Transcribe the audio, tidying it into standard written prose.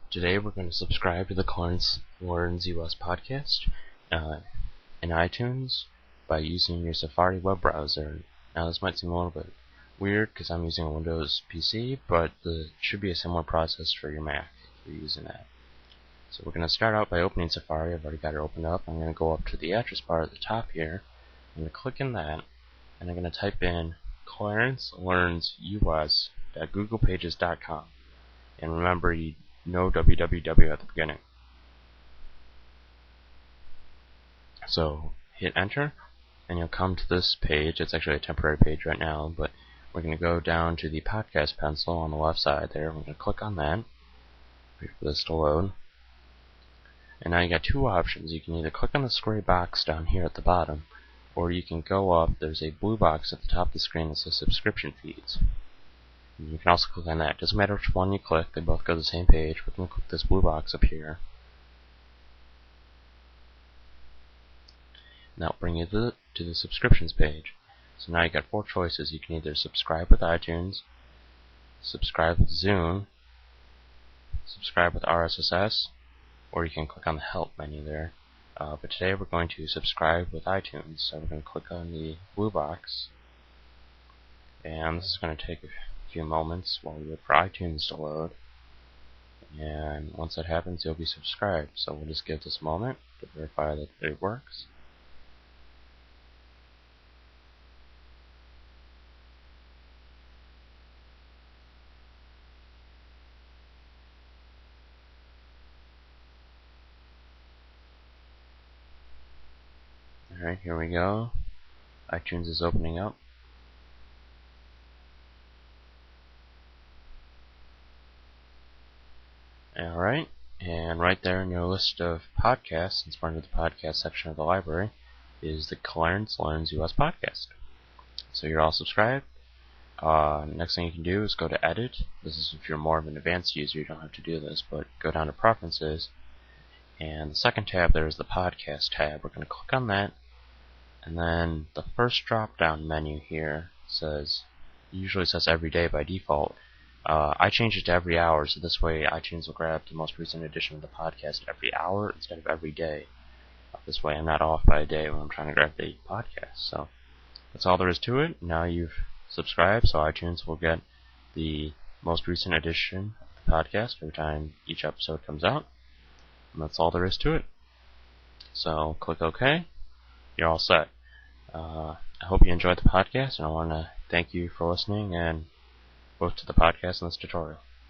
Today we're going to subscribe to the Clarence US podcast in iTunes by using your Safari web browser. Now this might seem a little bit weird because I'm using a Windows PC, but it should be a similar process for your Mac if you're using that. So we're going to start out by opening Safari. I've already got it opened up. I'm going to go up to the address bar at the top here. I'm going to click in that, and I'm going to type in clarencelearnsus.googlepages.com. And remember, no www at the beginning. So hit enter, and you'll come to this page. It's actually a temporary page right now, but we're going to go down to the podcast pencil on the left side there. We're going to click on that. Wait for this to load. And now you got two options. You can either click on this gray box down here at the bottom, or you can go up. There's a blue box at the top of the screen that says subscription feeds. And you can also click on that. It doesn't matter which one you click, they both go to the same page. We're going to click this blue box up here. And that'll bring you to the subscriptions page. So now you got four choices. You can either subscribe with iTunes, subscribe with Zune, subscribe with RSS, or you can click on the help menu there. But today we're going to subscribe with iTunes. So we're going to click on the blue box. And this is going to take a few moments while we wait for iTunes to load. And once that happens, you'll be subscribed. So we'll just give this a moment to verify that it works. Alright, here we go. iTunes is opening up. Alright, and right there in your list of podcasts, in front of the podcast section of the library, is the Clarence Learns US podcast. So you're all subscribed. Next thing you can do is go to Edit. This is if you're more of an advanced user, you don't have to do this, but go down to Preferences, and the second tab there is the Podcast tab. We're going to click on that, and then the first drop-down menu here usually says every day by default. I changed it to every hour, so this way iTunes will grab the most recent edition of the podcast every hour instead of every day. This way I'm not off by a day when I'm trying to grab the podcast. So that's all there is to it. Now you've subscribed, so iTunes will get the most recent edition of the podcast every time each episode comes out. And that's all there is to it. So click OK. You're all set. I hope you enjoyed the podcast, and I want to thank you for listening and both to the podcast and this tutorial.